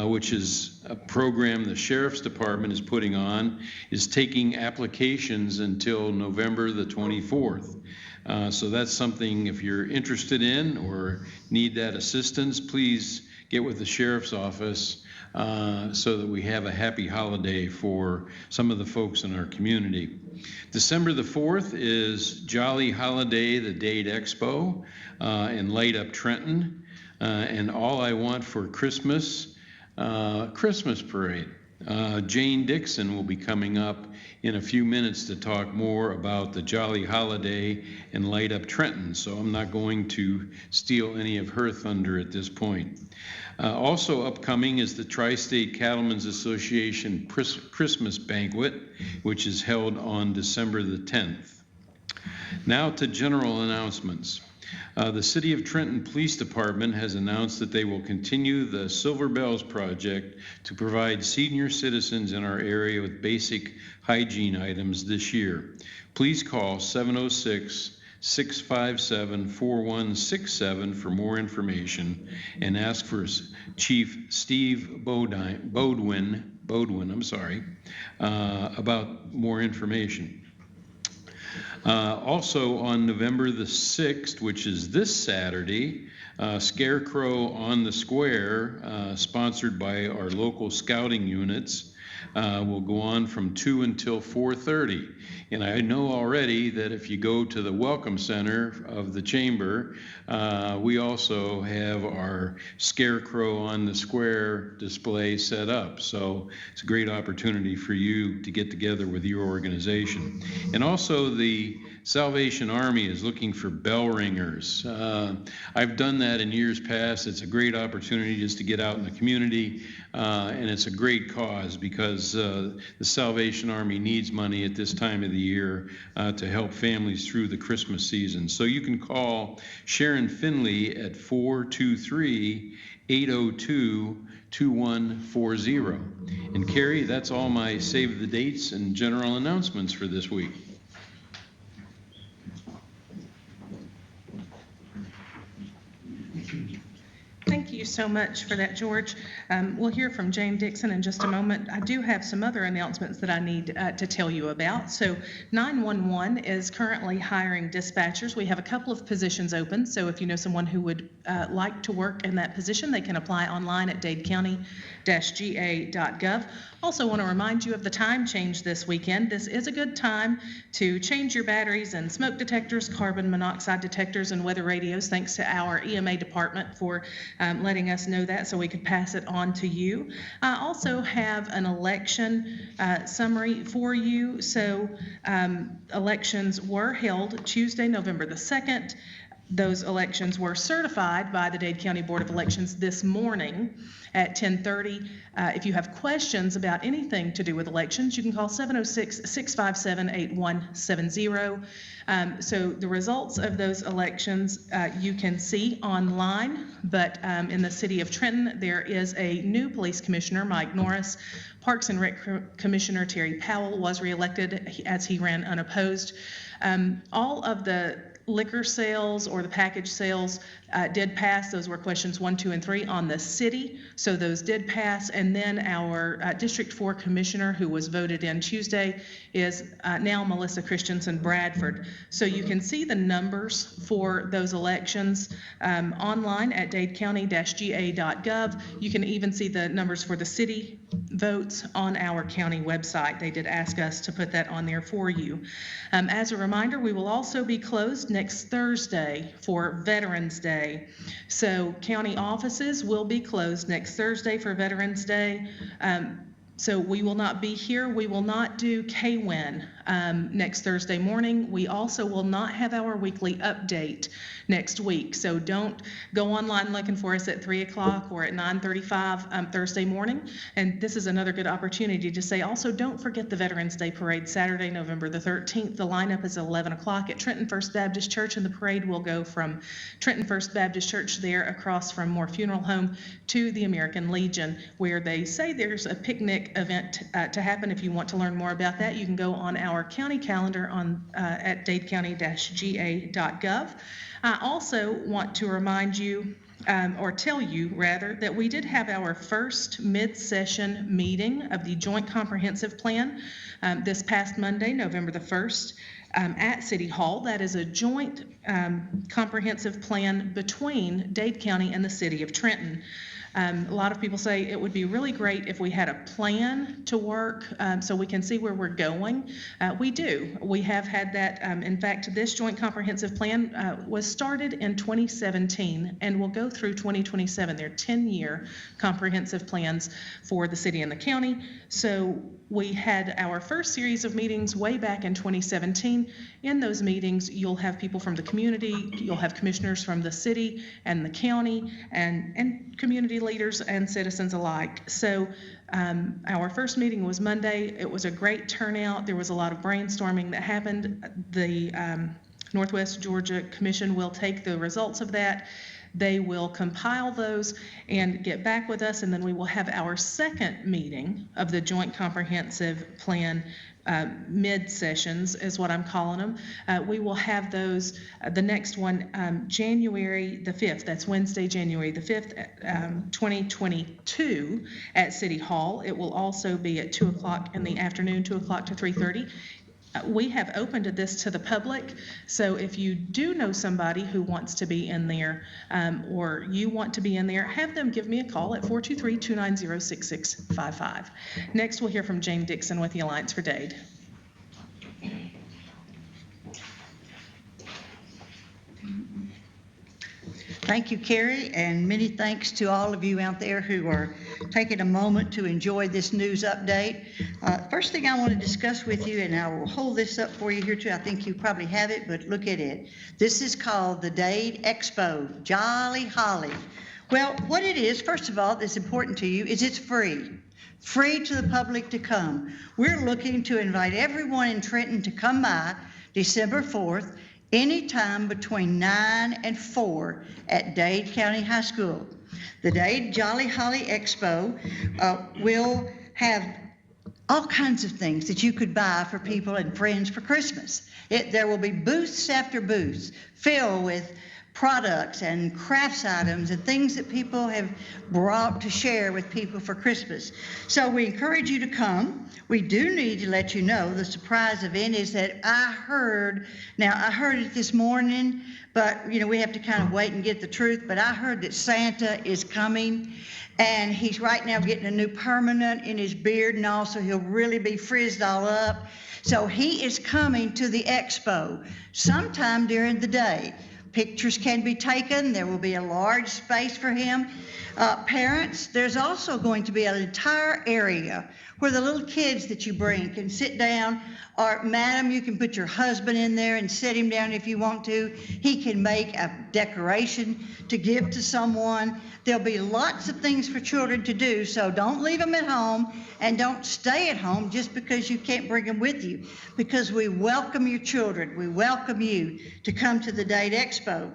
which is a program the Sheriff's Department is putting on, is taking applications until November the 24th. So that's something, if you're interested in or need that assistance, please get with the Sheriff's Office so that we have a happy holiday for some of the folks in our community. December the 4th is Jolly Holiday, the Dade Expo, and Light Up Trenton. And All I Want for Christmas, Christmas Parade. Jane Dixon will be coming up in a few minutes to talk more about the Jolly Holiday and Light Up Trenton, so I'm not going to steal any of her thunder at this point. Also upcoming is the Tri-State Cattlemen's Association Christmas Banquet, which is held on December the 10th. Now to general announcements. The City of Trenton Police Department has announced that they will continue the Silver Bells project to provide senior citizens in our area with basic hygiene items this year. Please call 706-657-4167 for more information and ask for Chief Steve Bodwin, about more information. Also on November the 6th, which is this Saturday, Scarecrow on the Square, sponsored by our local scouting units, will go on from 2 until 4:30. And I know already that if you go to the Welcome Center of the Chamber, we also have our Scarecrow on the Square display set up. So it's a great opportunity for you to get together with your organization. And also the Salvation Army is looking for bell ringers. I've done that in years past. It's a great opportunity just to get out in the community, and it's a great cause because the Salvation Army needs money at this time of the year to help families through the Christmas season. So you can call Sharon Finley at 423-802-2140. And Carey, that's all my save the dates and general announcements for this week. Thank you so much for that, George. We'll hear from Jane Dixon in just a moment. I do have some other announcements that I need to tell you about. So 911 is currently hiring dispatchers. We have a couple of positions open, so if you know someone who would like to work in that position, they can apply online at dadecounty-ga.gov. Also want to remind you of the time change this weekend. This is a good time to change your batteries and smoke detectors, carbon monoxide detectors, and weather radios. Thanks to our EMA department for letting us know that so we could pass it on to you. I also have an election summary for you. So elections were held Tuesday, November the 2nd. Those elections were certified by the Dade County Board of Elections this morning at 10:30. If you have questions about anything to do with elections, you can call 706-657-8170. So the results of those elections you can see online, but in the city of Trenton, there is a new police commissioner, Mike Norris. Parks and Rec Commissioner Terry Powell was reelected as he ran unopposed. All of the liquor sales or the package sales did pass. Those were questions 1, 2, and 3 on the city. So those did pass. And then our District 4 commissioner, who was voted in Tuesday, is now Melissa Christensen Bradford. So you can see the numbers for those elections online at dadecounty-ga.gov. You can even see the numbers for the city votes on our county website. They did ask us to put that on there for you. As a reminder, we will also be closed next Thursday for Veterans Day. So county offices will be closed next Thursday for Veterans Day. So we will not be here. We will not do KWIN next Thursday morning. We also will not have our weekly update next week. So don't go online looking for us at 3 o'clock or at 9:35 Thursday morning. And this is another good opportunity to say also don't forget the Veterans Day Parade Saturday, November the 13th. The lineup is 11 o'clock at Trenton First Baptist Church, and the parade will go from Trenton First Baptist Church there across from Moore Funeral Home to the American Legion, where they say there's a picnic event to happen. If you want to learn more about that, you can go on our county calendar on at dadecounty-ga.gov. I also want to remind you or tell you rather, that we did have our first mid-session meeting of the Joint Comprehensive Plan this past Monday, November the 1st, at City Hall. That is a joint comprehensive plan between Dade County and the City of Trenton. A lot of people say it would be really great if we had a plan to work so we can see where we're going. We do. We have had that. In fact, this joint comprehensive plan was started in 2017 and will go through 2027. They're 10-year comprehensive plans for the city and the county. So we had our first series of meetings way back in 2017. In those meetings, you'll have people from the community, you'll have commissioners from the city and the county, and community leaders and citizens alike. So our first meeting was Monday. It was a great turnout. There was a lot of brainstorming that happened. The Northwest Georgia Commission will take the results of that. They will compile those and get back with us, and then we will have our second meeting of the Joint Comprehensive Plan mid-sessions is what I'm calling them. We will have those, the next one, January the 5th. That's Wednesday, January the 5th, 2022 at City Hall. It will also be at 2 o'clock in the afternoon, 2 o'clock to 3:30. We have opened this to the public, so if you do know somebody who wants to be in there or you want to be in there, have them give me a call at 423-290-6655. Next, we'll hear from Jane Dixon with the Alliance for Dade. Thank you, Carey, and many thanks to all of you out there who are taking a moment to enjoy this news update. First thing I want to discuss with you, and I will hold this up for you here too. I think you probably have it, but look at it. This is called the Dade Expo, Jolly Holly. Well, what it is, first of all, that's important to you, is it's free to the public to come. We're looking to invite everyone in Trenton to come by December 4th, anytime between 9 and 4 at Dade County High School. The Dade Jolly Holly Expo will have all kinds of things that you could buy for people and friends for Christmas. There will be booths after booths filled with products and crafts items and things that people have brought to share with people for Christmas. So we encourage you to come. We do need to let you know the surprise event is that I heard it this morning, but we have to kind of wait and get the truth, but I heard that Santa is coming, and he's right now getting a new permanent in his beard, and also he'll really be frizzed all up. So he is coming to the expo sometime during the day. Pictures can be taken. There will be a large space for him. Parents, there's also going to be an entire area where the little kids that you bring can sit down, or madam, you can put your husband in there and sit him down if you want to. He can make a decoration to give to someone. There'll be lots of things for children to do, so don't leave them at home and don't stay at home just because you can't bring them with you, because we welcome your children. We welcome you to come to the Dade Expo.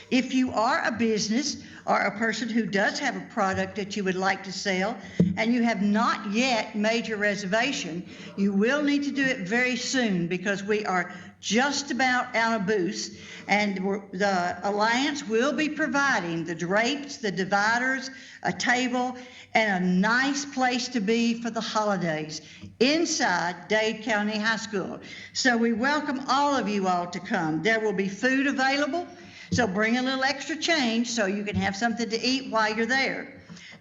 If you are a business or a person who does have a product that you would like to sell and you have not yet made your reservation, you will need to do it very soon, because we are just about out of booths, and the Alliance will be providing the drapes, the dividers, a table, and a nice place to be for the holidays inside Dade County High School. So we welcome all of you all to come. There will be food available, so bring a little extra change so you can have something to eat while you're there.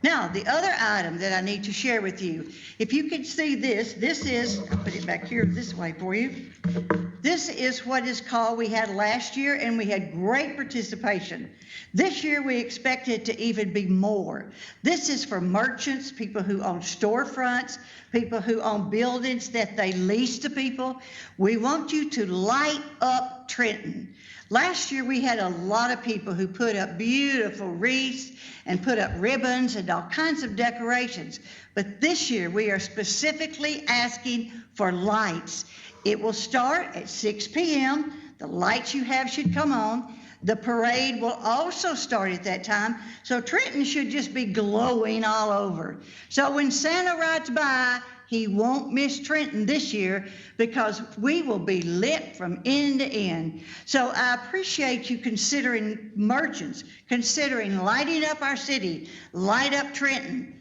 Now, the other item that I need to share with you, if you can see this is, I'll put it back here this way for you. This is what is called, we had last year and we had great participation. This year we expect it to even be more. This is for merchants, people who own storefronts, people who own buildings that they lease to people. We want you to light up Trenton. Last year we had a lot of people who put up beautiful wreaths and put up ribbons and all kinds of decorations. But this year we are specifically asking for lights. It will start at 6 p.m. The lights you have should come on. The parade will also start at that time, so Trenton should just be glowing all over. So when Santa rides by, he won't miss Trenton this year because we will be lit from end to end. So I appreciate you considering merchants, considering lighting up our city, light up Trenton.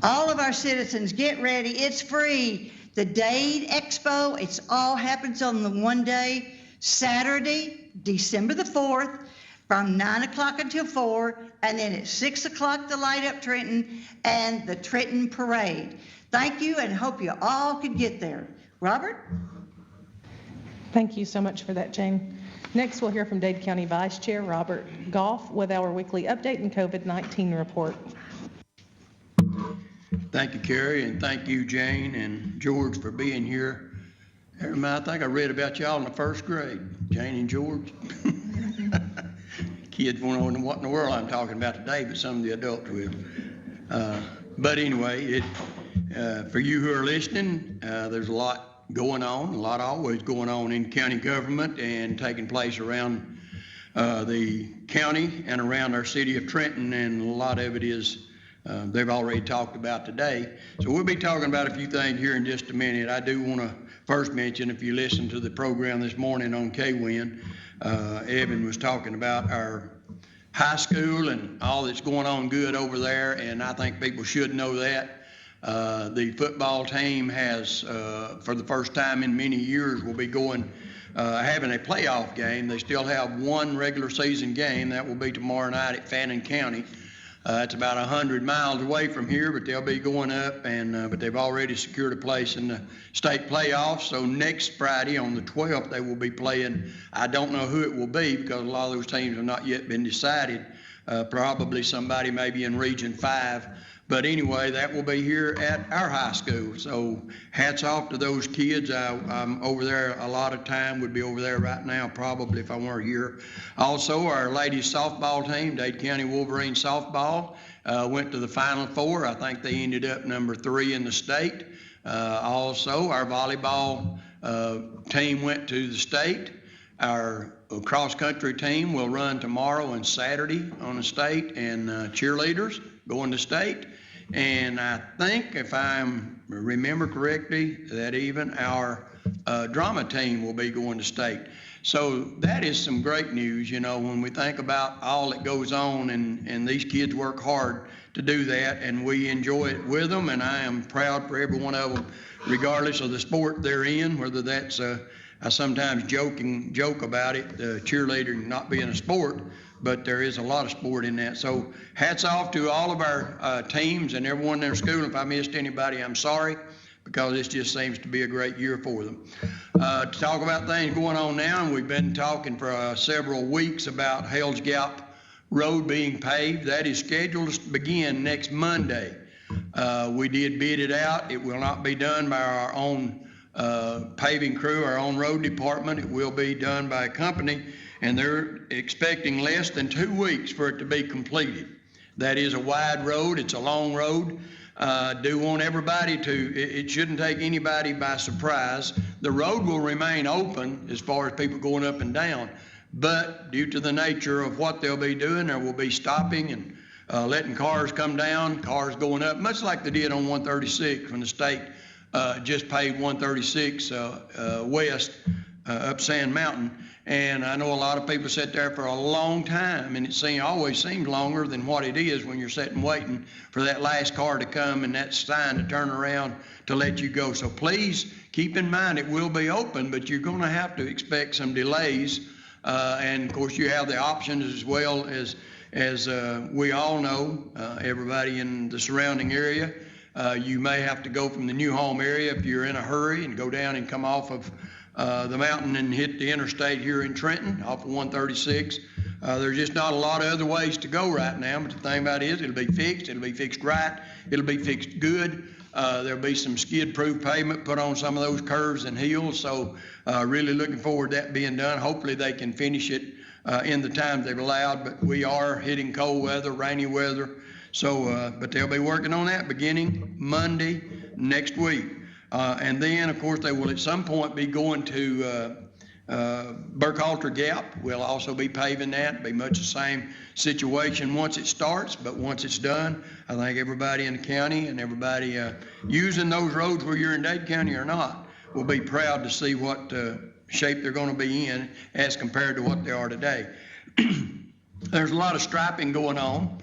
All of our citizens, get ready. It's free. The Dade Expo, it's all happens on the one day, Saturday, December the 4th, from 9 o'clock until 4, and then at 6 o'clock, the light up Trenton and the Trenton Parade. Thank you, and hope you all can get there. Robert? Thank you so much for that, Jane. Next, we'll hear from Dade County Vice Chair Robert Goff with our weekly update and COVID-19 report. Thank you, Carey, and thank you, Jane and George, for being here. I think I read about y'all in the first grade, Jane and George. Kids won't know what in the world I'm talking about today, but some of the adults will. But anyway, for you who are listening, there's a lot going on, a lot always going on in county government and taking place around the county and around our city of Trenton, and a lot of it is they've already talked about today. So we'll be talking about a few things here in just a minute. I do want to first mention, if you listened to the program this morning on KWIN, Evan was talking about our high school and all that's going on good over there, and I think people should know that. The football team has, for the first time in many years, will be going having a playoff game. They still have one regular season game. That will be tomorrow night at Fannin County. It's about 100 miles away from here, but they'll be going up, and but they've already secured a place in the state playoffs. So next Friday on the 12th, they will be playing. I don't know who it will be because a lot of those teams have not yet been decided. Probably somebody maybe in Region 5. But anyway, that will be here at our high school. So hats off to those kids. I'm over there a lot of time, would be over there right now probably if I weren't here. Also, our ladies softball team, Dade County Wolverine softball, went to the Final Four. I think they ended up number 3 in the state. Also, our volleyball team went to the state. Our cross-country team will run tomorrow and Saturday on the state, and cheerleaders going to state. And I think, if I remember correctly, that even our drama team will be going to state. So that is some great news, you know, when we think about all that goes on, and these kids work hard to do that, and we enjoy it with them, and I am proud for every one of them, regardless of the sport they're in, whether that's I sometimes joke about it, cheerleading not being a sport, but there is a lot of sport in that. So hats off to all of our teams and everyone in their school. If I missed anybody, I'm sorry, because this just seems to be a great year for them. To talk about things going on now, and we've been talking for several weeks about Hell's Gap Road being paved. That is scheduled to begin next Monday. We did bid it out. It will not be done by our own paving crew, our own road department. It will be done by a company, and they're expecting less than 2 weeks for it to be completed. That is a wide road. It's a long road. Do want everybody to, it shouldn't take anybody by surprise. The road will remain open as far as people going up and down, but due to the nature of what they'll be doing, there will be stopping and letting cars come down, cars going up, much like they did on 136 when the state just paved 136 west up Sand Mountain. And I know a lot of people sit there for a long time, and it always seems longer than what it is when you're sitting waiting for that last car to come and that sign to turn around to let you go. So please keep in mind it will be open, but you're going to have to expect some delays. And of course you have the options as well as we all know, everybody in the surrounding area. You may have to go from the new home area if you're in a hurry and go down and come off of the mountain and hit the interstate here in Trenton off of 136. There's just not a lot of other ways to go right now, but the thing about it is it'll be fixed right, it'll be fixed good. There'll be some skid-proof pavement put on some of those curves and hills, so really looking forward to that being done. Hopefully they can finish it in the time they've allowed, but we are hitting cold weather, rainy weather, so but they'll be working on that beginning Monday next week. And then, of course, they will at some point be going to Burkhalter Gap, we'll also be paving that. Be much the same situation once it starts, but once it's done, I think everybody in the county and everybody using those roads, whether you're in Dade County or not, will be proud to see what shape they're going to be in as compared to what they are today. There's a lot of striping going on.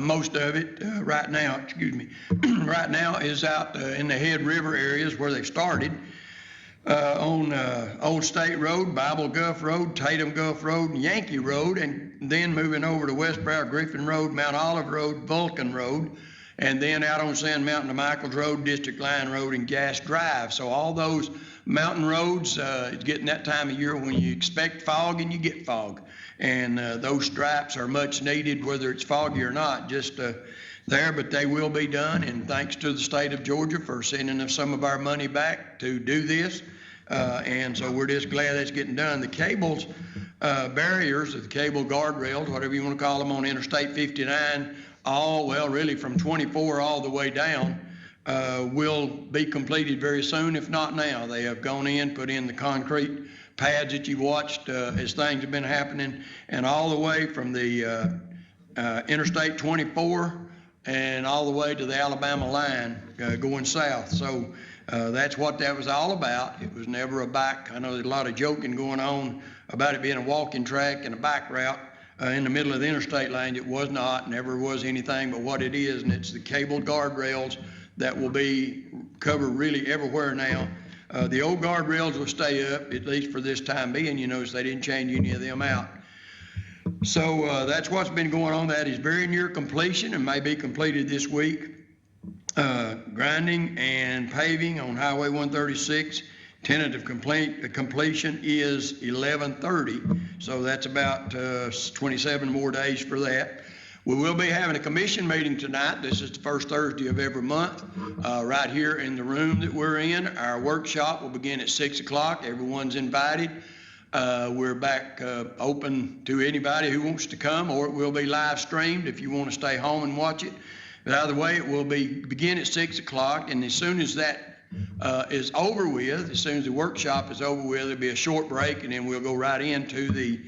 Most of it right now, right now is out in the head river areas where they've started. On Old State Road, Bible Goff Road, Tatum Goff Road, and Yankee Road, and then moving over to West Broward, Griffin Road, Mount Olive Road, Vulcan Road, and then out on Sand Mountain to Michaels Road, District Line Road, and Gas Drive. So all those mountain roads, it's getting that time of year when you expect fog and you get fog. And those stripes are much needed, whether it's foggy or not, just there, but they will be done. And thanks to the state of Georgia for sending us some of our money back to do this. And so we're just glad that's getting done. The cables, barriers, the cable guardrails, whatever you want to call them, on Interstate 59, really from 24 all the way down, will be completed very soon, if not now. They have gone in, put in the concrete pads that you've watched as things have been happening, and all the way from the Interstate 24 and all the way to the Alabama line going south. So that's what that was all about. It was never a bike. I know there's a lot of joking going on about it being a walking track and a bike route in the middle of the interstate lane. It was not, never was anything but what it is, and it's the cable guardrails that will be covered really everywhere now. The old guardrails will stay up, at least for this time being. You notice they didn't change any of them out. So that's what's been going on. That is very near completion and may be completed this week. Grinding and paving on Highway 136, tentative completion is 11/30. So that's about 27 more days for that. We will be having a commission meeting tonight. This is the first Thursday of every month, right here in the room that we're in. Our workshop will begin at 6 o'clock. Everyone's invited. We're back open to anybody who wants to come, or it will be live streamed if you want to stay home and watch it. But either way, it will begin at 6 o'clock, and as soon as that is over with, as soon as the workshop is over with, there'll be a short break, and then we'll go right into the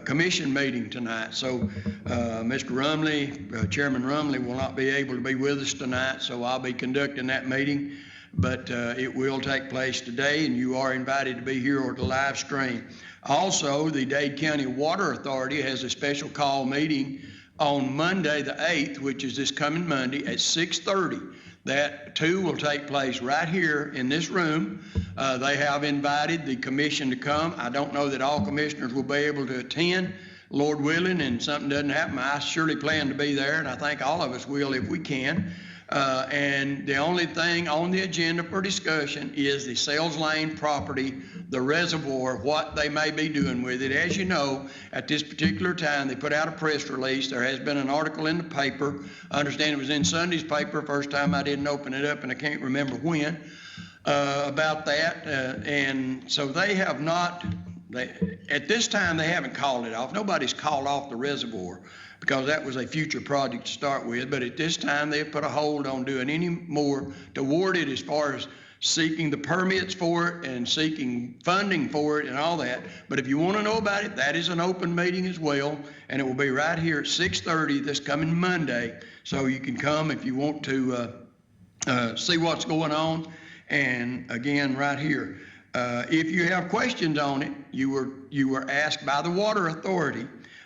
commission meeting tonight. So Mr. Rumley, Chairman Rumley, will not be able to be with us tonight, so I'll be conducting that meeting. But it will take place today, and you are invited to be here or to live stream. Also, the Dade County Water Authority has a special call meeting on Monday the 8th, which is this coming Monday at 6:30. That too will take place right here in this room. They have invited the commission to come. I don't know that all commissioners will be able to attend, Lord willing, and something doesn't happen. I surely plan to be there, and I think all of us will if we can. And the only thing on the agenda for discussion is the Sales Lane property, the reservoir, what they may be doing with it. As you know, at this particular time, they put out a press release. There has been an article in the paper. I understand it was in Sunday's paper. First time I didn't open it up, and I can't remember when, about that. And so they have not, at this time, they haven't called it off. Nobody's called off the reservoir, because that was a future project to start with. But at this time, they've put a hold on doing any more toward it as far as seeking the permits for it and seeking funding for it and all that. But if you want to know about it, that is an open meeting as well, and it will be right here at 6:30 this coming Monday. So you can come if you want to see what's going on. And again, right here, if you have questions on it, you were asked by the Water Authority,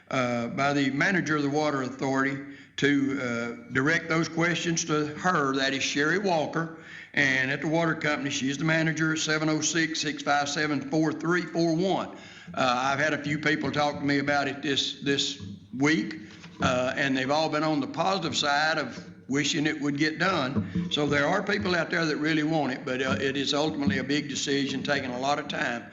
by the manager of the Water Authority, to direct those questions to her. That is Sherry Walker. And at the water company, she's the manager, 706-657-4341. I've had a few people talk to me about it this week, and they've all been on the positive side of wishing it would get done. So there are people out there that really want it, but it is ultimately a big decision, taking a lot of time.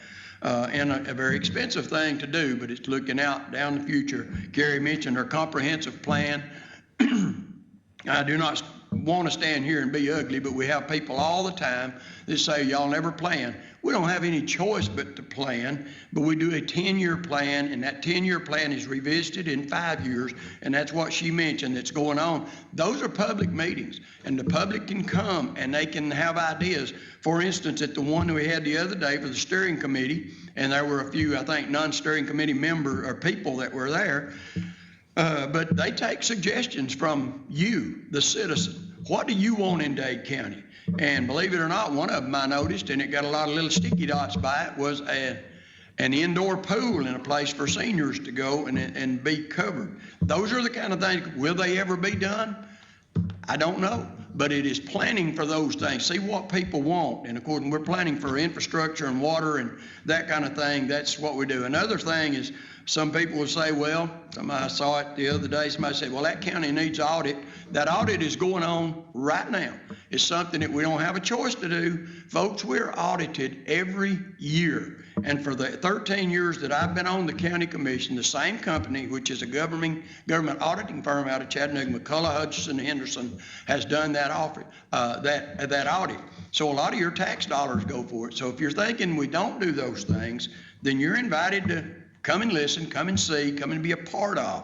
And a very expensive thing to do, but it's looking out down the future. Carey mentioned her comprehensive plan. I do not want to stand here and be ugly, but we have people all the time that say, y'all never plan. We don't have any choice but to plan, but we do a 10-year plan, and that 10-year plan is revisited in 5 years, and that's what she mentioned that's going on. Those are public meetings, and the public can come and they can have ideas. For instance, at the one that we had the other day for the steering committee, and there were a few, I think, non-steering committee member or people that were there, but they take suggestions from you, the citizen. What do you want in Dade County? And believe it or not, one of them I noticed, and it got a lot of little sticky dots by it, was an indoor pool in a place for seniors to go and be covered. Those are the kind of things. Will they ever be done? I don't know, but it is planning for those things. See what people want, and of course, we're planning for infrastructure and water and that kind of thing. That's what we do. Another thing is, some people will say, well, I saw it the other day, somebody said, well, that county needs audit. That audit is going on right now. It's something that we don't have a choice to do. Folks, we're audited every year. And for the 13 years that I've been on the county commission, the same company, which is a government auditing firm out of Chattanooga, McCullough, Hutchinson, Henderson, has done that audit. So a lot of your tax dollars go for it. So if you're thinking we don't do those things, then you're invited to come and listen, come and see, come and be a part of.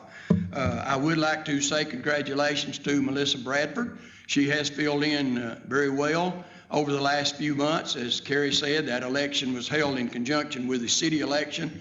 I would like to say congratulations to Melissa Bradford. She has filled in very well over the last few months. As Carey said, that election was held in conjunction with the city election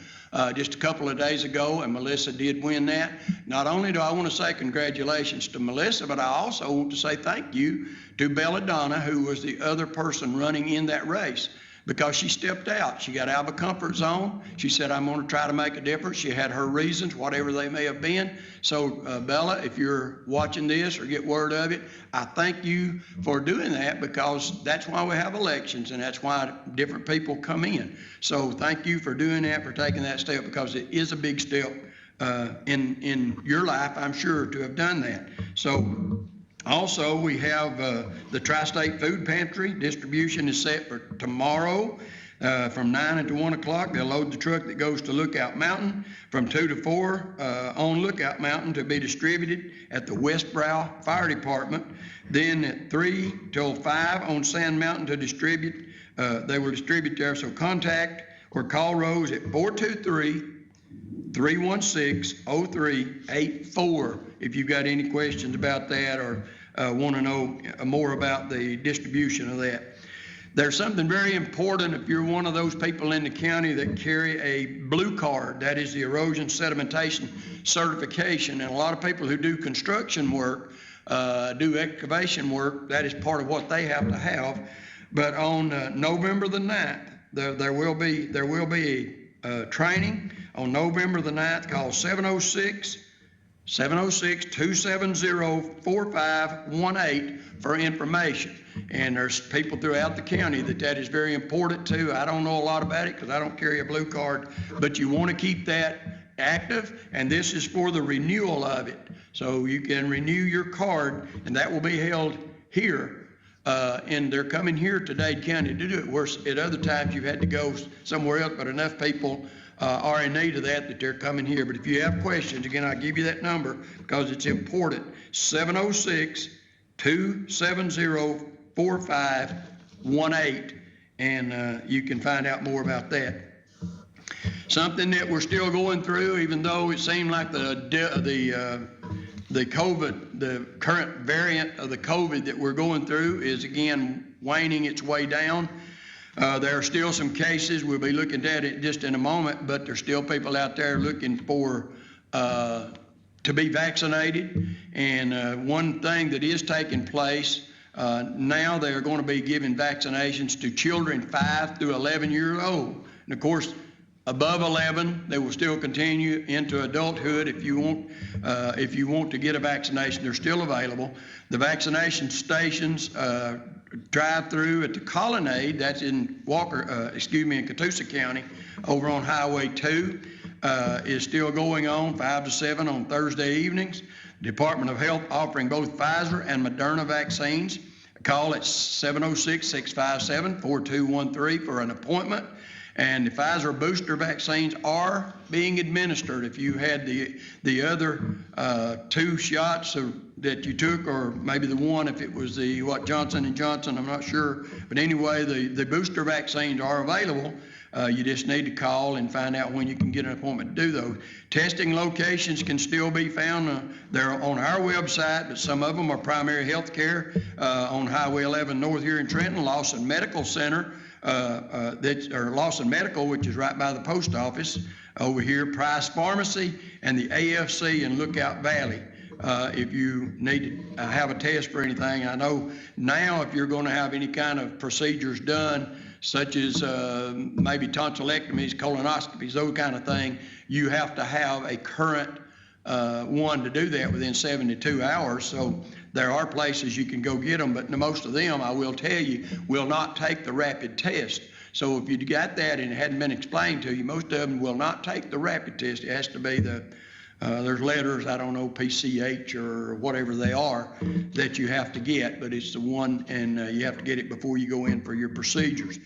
just a couple of days ago, and Melissa did win that. Not only do I want to say congratulations to Melissa, but I also want to say thank you to Belladonna, who was the other person running in that race, because she stepped out. She got out of a comfort zone. She said, I'm going to try to make a difference. She had her reasons, whatever they may have been. So, Bella, if you're watching this or get word of it, I thank you for doing that, because that's why we have elections, and that's why different people come in. So thank you for doing that, for taking that step, because it is a big step in your life, I'm sure, to have done that. So, also, we have the Tri-State Food Pantry. Distribution is set for tomorrow from 9 until 1 o'clock. They'll load the truck that goes to Lookout Mountain from 2 to 4 on Lookout Mountain to be distributed at the Westbrow Fire Department. Then at 3 till 5 on Sand Mountain to distribute. They will distribute there. So contact or call Rose at 423-316-0384 if you've got any questions about that or want to know more about the distribution of that. There's something very important if you're one of those people in the county that carry a blue card. That is the Erosion Sedimentation certification. And a lot of people who do construction work, do excavation work, that is part of what they have to have. But on November the 9th, there will be a training on November the 9th called 706-270-4518 for information. And there's people throughout the county that is very important to. I don't know a lot about it because I don't carry a blue card, but you want to keep that active, and this is for the renewal of it. So you can renew your card, and that will be held here. And they're coming here to Dade County to do it. Whereas at other times you've had to go somewhere else, but enough people are in need of that they're coming here. But if you have questions, again, I'll give you that number because it's important. 706-270-4518, and you can find out more about that. Something that we're still going through, even though it seemed like the COVID, the current variant of the COVID that we're going through is again waning its way down. There are still some cases. We'll be looking at it just in a moment, but there's still people out there looking for to be vaccinated. And one thing that is taking place now, they are going to be giving vaccinations to children 5 through 11 years old. And of course, above 11, they will still continue into adulthood. If you want to get a vaccination, they're still available. The vaccination stations drive-through at the Colonnade, that's in in Catoosa County, over on Highway 2, is still going on 5 to 7 on Thursday evenings. Department of Health offering both Pfizer and Moderna vaccines. Call at 706-657-4213 for an appointment. And the Pfizer booster vaccines are being administered. If you had the other 2 shots that you took, or maybe the one if it was the Johnson & Johnson, I'm not sure. But anyway, the booster vaccines are available. You just need to call and find out when you can get an appointment to do those. Testing locations can still be found. They're on our website, but some of them are primary health care on Highway 11 North here in Trenton, Lawson Medical Center, or Lawson Medical, which is right by the post office over here, Price Pharmacy, and the AFC in Lookout Valley. If you need to have a test for anything. I know now if you're going to have any kind of procedures done, such as maybe tonsillectomies, colonoscopies, those kind of thing, you have to have a current one to do that within 72 hours. So there are places you can go get them, but most of them, I will tell you, will not take the rapid test. So if you got that and it hadn't been explained to you, most of them will not take the rapid test. It has to be there's letters, I don't know, PCH or whatever they are, that you have to get, but it's the one, and you have to get it before you go in for your procedures.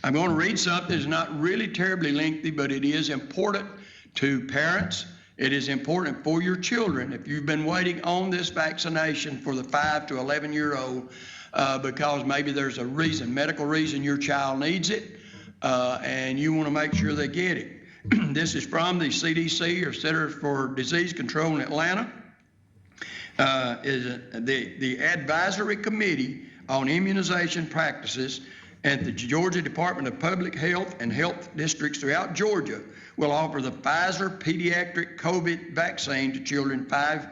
I'm going to read something that's not really terribly lengthy, but it is important to parents. It is important for your children. If you've been waiting on this vaccination for the 5 to 11-year-old because maybe there's a reason, medical reason your child needs it, and you want to make sure they get it. This is from the CDC, or Centers for Disease Control in Atlanta. The Advisory Committee on Immunization Practices at the Georgia Department of Public Health and health districts throughout Georgia will offer the Pfizer Pediatric COVID vaccine to children 5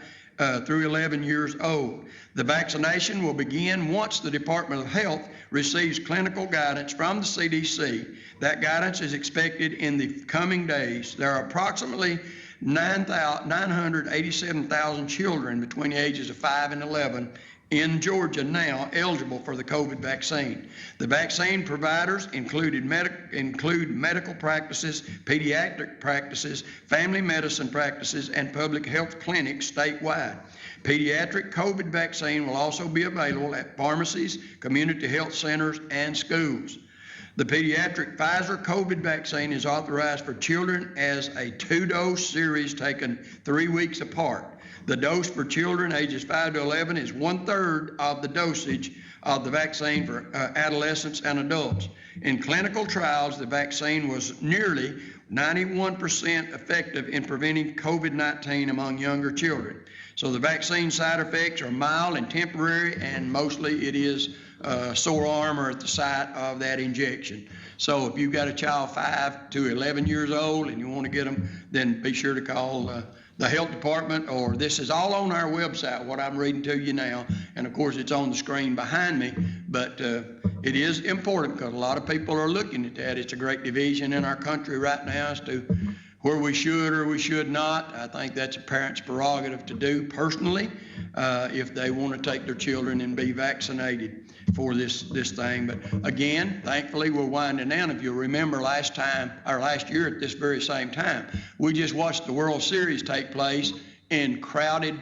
through 11 years old. The vaccination will begin once the Department of Health receives clinical guidance from the CDC. That guidance is expected in the coming days. There are approximately 987,000 children between the ages of 5 and 11 in Georgia now eligible for the COVID vaccine. The vaccine providers include medical practices, pediatric practices, family medicine practices, and public health clinics statewide. Pediatric COVID vaccine will also be available at pharmacies, community health centers, and schools. The pediatric Pfizer COVID vaccine is authorized for children as a 2-dose series taken 3 weeks apart. The dose for children ages 5 to 11 is 1/3 of the dosage of the vaccine for adolescents and adults. In clinical trials, the vaccine was nearly 91% effective in preventing COVID-19 among younger children. So the vaccine side effects are mild and temporary, and mostly it is sore arm or at the site of that injection. So if you've got a child 5 to 11 years old and you want to get them, then be sure to call the health department, or this is all on our website, what I'm reading to you now, and of course it's on the screen behind me, but it is important because a lot of people are looking at that. It's a great division in our country right now as to where we should or we should not. I think that's a parent's prerogative to do personally if they want to take their children and be vaccinated for this thing. But again, thankfully we're winding down. If you'll remember last year at this very same time, we just watched the World Series take place in crowded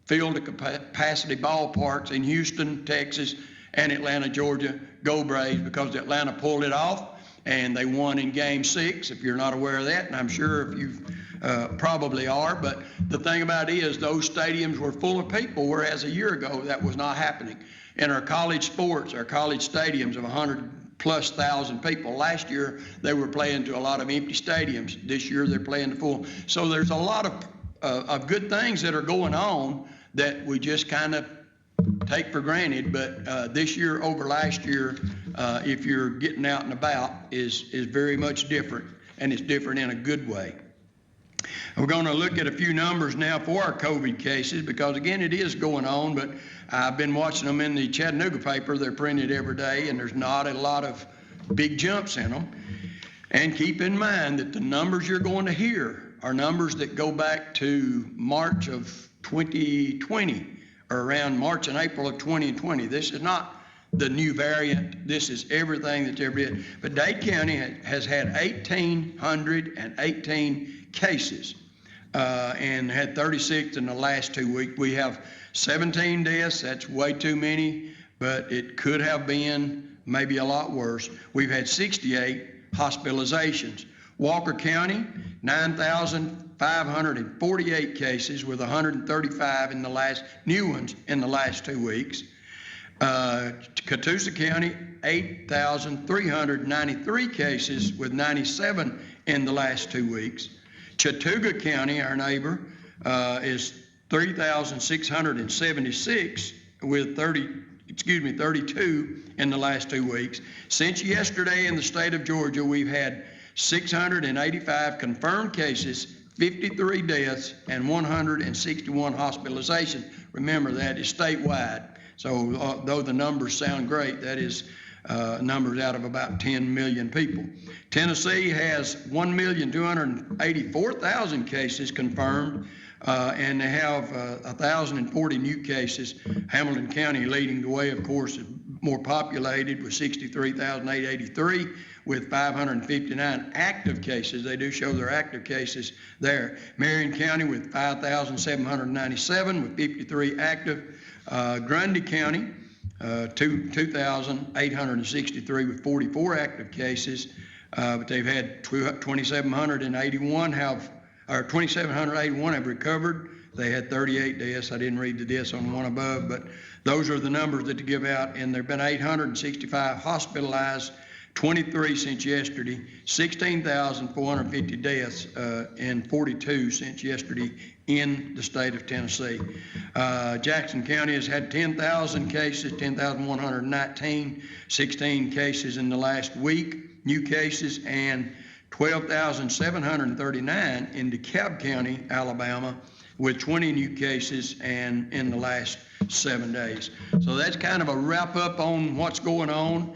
field capacity ballparks in Houston, Texas, and Atlanta, Georgia. Go Braves, because Atlanta pulled it off and they won in Game 6, if you're not aware of that, and I'm sure if you probably are. But the thing about it is those stadiums were full of people, whereas a year ago that was not happening. In our college sports, our college stadiums of 100,000+ people, last year they were playing to a lot of empty stadiums. This year they're playing to full. So there's a lot of good things that are going on that we just kind of take for granted, but this year over last year, if you're getting out and about, is very much different, and it's different in a good way. We're going to look at a few numbers now for our COVID cases, because again, it is going on, but I've been watching them in the Chattanooga paper. They're printed every day, and there's not a lot of big jumps in them. And keep in mind that the numbers you're going to hear are numbers that go back to March of 2020, or around March and April of 2020. This is not the new variant. This is everything that's ever been. But Dade County has had 1,818 cases and had 36 in the last 2 weeks. We have 17 deaths. That's way too many, but it could have been maybe a lot worse. We've had 68 hospitalizations. Walker County, 9,548 cases with 135 new ones in the last 2 weeks. Catoosa County, 8,393 cases with 97 in the last 2 weeks. Chattooga County, our neighbor, is 3,676 with 32 in the last 2 weeks. Since yesterday in the state of Georgia, we've had 685 confirmed cases, 53 deaths, and 161 hospitalizations. Remember, that is statewide. So though the numbers sound great, that is numbers out of about 10 million people. Tennessee has 1,284,000 cases confirmed, and they have 1,040 new cases. Hamilton County leading the way, of course, is more populated with 63,883 with 559 active cases. They do show their active cases there. Marion County with 5,797 with 53 active. Grundy County, 2,863 with 44 active cases, but they've had 2,781 have recovered. They had 38 deaths. I didn't read the deaths on the one above, but those are the numbers that to give out. And there have been 865 hospitalized, 23 since yesterday, 16,450 deaths, and 42 since yesterday in the state of Tennessee. Jackson County has had 10,000 cases, 10,119, 16 cases in the last week, new cases, and 12,739 in DeKalb County, Alabama, with 20 new cases and in the last 7 days. So that's kind of a wrap up on what's going on.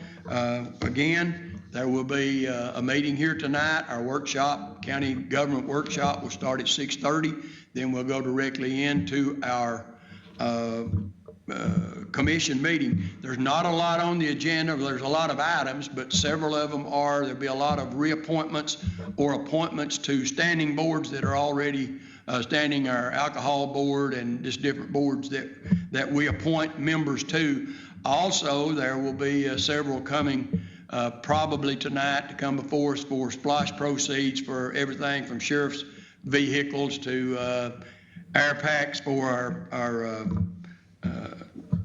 Again, there will be a meeting here tonight. Our workshop, county government workshop, will start at 6:30. Then we'll go directly into our commission meeting. There's not a lot on the agenda. There's a lot of items, but several of them there'll be a lot of reappointments or appointments to standing boards that are already standing, our alcohol board and just different boards that we appoint members to. Also, there will be several coming probably tonight to come before us for splash proceeds for everything from sheriff's vehicles to air packs for our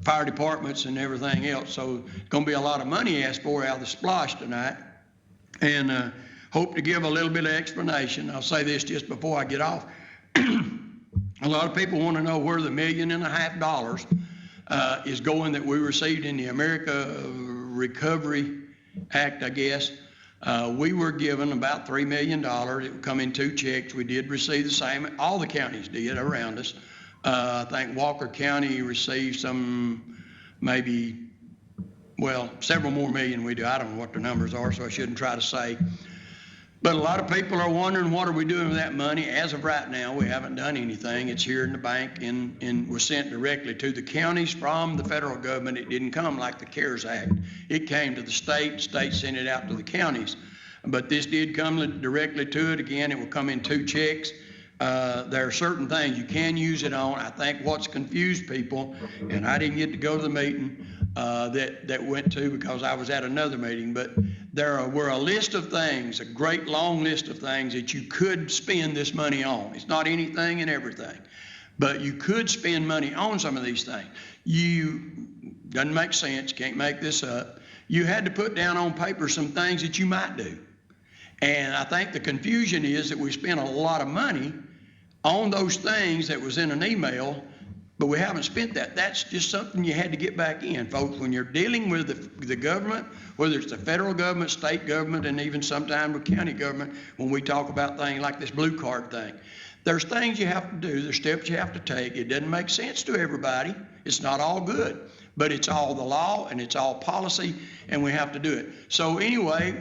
fire departments and everything else. So it's going to be a lot of money asked for out of the splash tonight, and hope to give a little bit of explanation. I'll say this just before I get off. A lot of people want to know where the $1.5 million is going that we received in the America Recovery Act, I guess. We were given about $3 million. It would come in 2 checks. We did receive the same. All the counties did around us. I think Walker County received several more million we do. I don't know what the numbers are, so I shouldn't try to say. But a lot of people are wondering, what are we doing with that money? As of right now, we haven't done anything. It's here in the bank and was sent directly to the counties from the federal government. It didn't come like the CARES Act. It came to the state sent it out to the counties. But this did come directly to it. Again, it will come in 2 checks. There are certain things you can use it on. I think what's confused people, and I didn't get to go to the meeting that went to because I was at another meeting, but there were a list of things, a great long list of things that you could spend this money on. It's not anything and everything, but you could spend money on some of these things. Doesn't make sense, can't make this up. You had to put down on paper some things that you might do. And I think the confusion is that we spent a lot of money on those things that was in an email, but we haven't spent that. That's just something you had to get back in, folks. When you're dealing with the government, whether it's the federal government, state government, and even sometimes the county government, when we talk about things like this blue card thing, there's things you have to do, there's steps you have to take. It doesn't make sense to everybody. It's not all good, but it's all the law and it's all policy, and we have to do it. So anyway,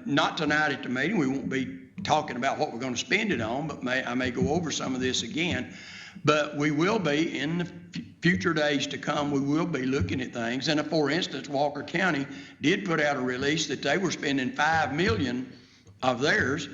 not tonight at the meeting. We won't be talking about what we're going to spend it on, but I may go over some of this again. But we will be, in the future days to come, we will be looking at things. And for instance, Walker County did put out a release that they were spending $5 million of theirs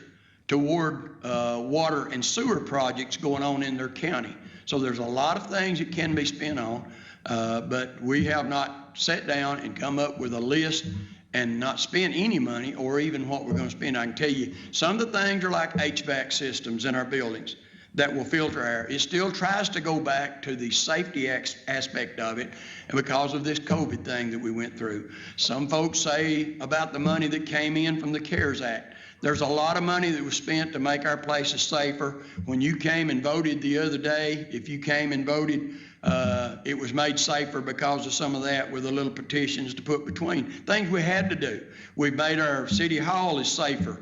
toward water and sewer projects going on in their county. So there's a lot of things that can be spent on, but we have not sat down and come up with a list and not spend any money or even what we're going to spend. I can tell you, some of the things are like HVAC systems in our buildings that will filter air. It still tries to go back to the safety aspect of it, and because of this COVID thing that we went through. Some folks say about the money that came in from the CARES Act. There's a lot of money that was spent to make our places safer. When you came and voted the other day, if you came and voted, it was made safer because of some of that with the little petitions to put between things we had to do. We made our city hall is safer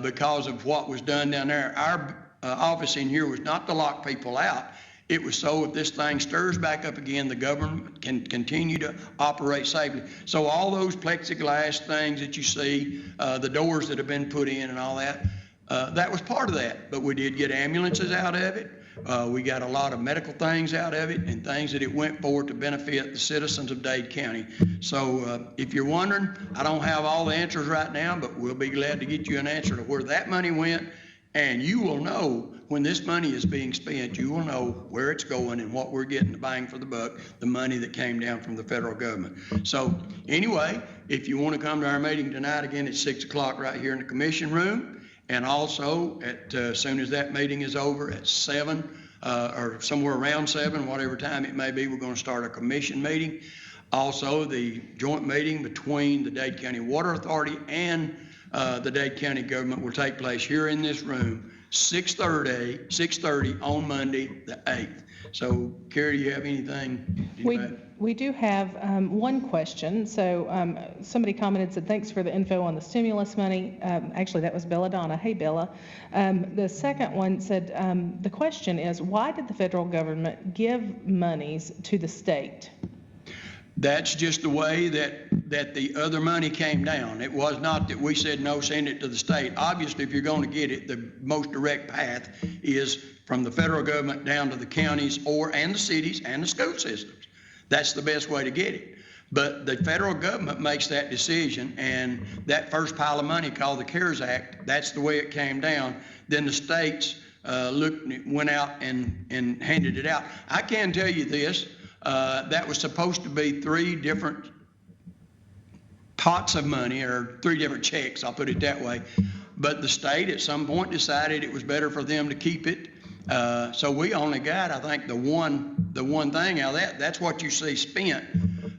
because of what was done down there. Our office in here was not to lock people out. It was so if this thing stirs back up again, the government can continue to operate safely. So all those plexiglass things that you see, the doors that have been put in and all that, that was part of that. But we did get ambulances out of it. We got a lot of medical things out of it and things that it went for to benefit the citizens of Dade County. So if you're wondering, I don't have all the answers right now, but we'll be glad to get you an answer to where that money went. And you will know when this money is being spent, you will know where it's going and what we're getting the bang for the buck, the money that came down from the federal government. So anyway, if you want to come to our meeting tonight, again, it's 6 o'clock right here in the commission room. And also, as soon as that meeting is over at 7 or somewhere around 7, whatever time it may be, we're going to start a commission meeting. Also, the joint meeting between the Dade County Water Authority and the Dade County government will take place here in this room, 6:30 on Monday, the 8th. So, Carey, do you have anything? We do have one question. So somebody commented, said, thanks for the info on the stimulus money. Actually, that was Belladonna. Hey, Bella. The second one said, the question is, why did the federal government give monies to the state? That's just the way that the other money came down. It was not that we said, no, send it to the state. Obviously, if you're going to get it, the most direct path is from the federal government down to the counties and the cities and the school systems. That's the best way to get it. But the federal government makes that decision, and that first pile of money called the CARES Act, that's the way it came down. Then the states went out and handed it out. I can tell you this. That was supposed to be 3 different pots of money, or 3 different checks, I'll put it that way. But the state at some point decided it was better for them to keep it. So we only got, I think, the one thing out of that. That's what you see spent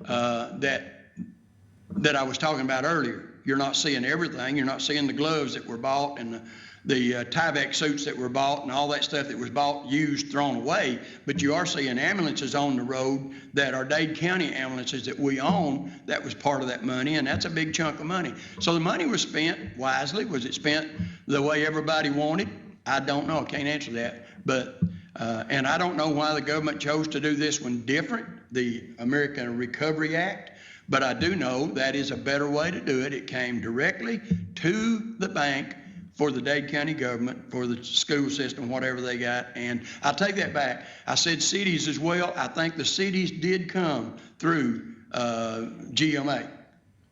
that I was talking about earlier. You're not seeing everything. You're not seeing the gloves that were bought and the Tyvek suits that were bought and all that stuff that was bought, used, thrown away. But you are seeing ambulances on the road that are Dade County ambulances that we own. That was part of that money, and that's a big chunk of money. So the money was spent wisely. Was it spent the way everybody wanted? I don't know. I can't answer that. But and I don't know why the government chose to do this one different, the American Recovery Act. But I do know that is a better way to do it. It came directly to the bank for the Dade County government, for the school system, whatever they got. And I take that back. I said cities as well. I think the cities did come through GMA.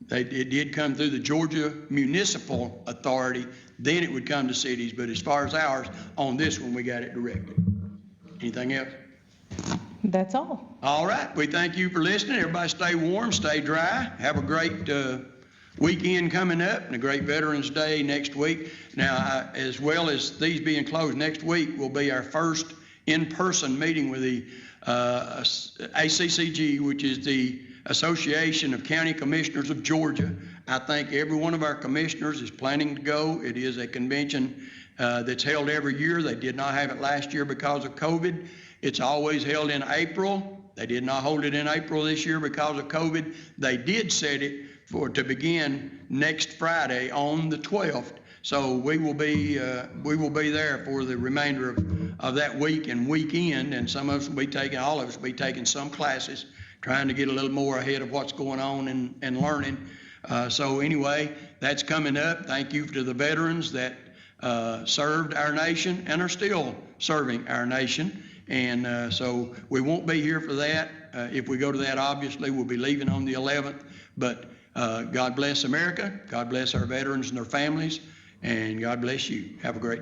It did come through the Georgia Municipal Authority. Then it would come to cities. But as far as ours, on this one, we got it directly. Anything else? That's all. All right. We thank you for listening. Everybody stay warm, stay dry. Have a great weekend coming up and a great Veterans Day next week. Now, as well as these being closed, next week will be our first in-person meeting with the ACCG, which is the Association of County Commissioners of Georgia. I think every one of our commissioners is planning to go. It is a convention that's held every year. They did not have it last year because of COVID. It's always held in April. They did not hold it in April this year because of COVID. They did set it to begin next Friday on the 12th. So we will be there for the remainder of that week and weekend, and all of us will be taking some classes, trying to get a little more ahead of what's going on and learning. So anyway, that's coming up. Thank you to the veterans that served our nation and are still serving our nation. And so we won't be here for that. If we go to that, obviously, we'll be leaving on the 11th. But God bless America. God bless our veterans and their families. And God bless you. Have a great day.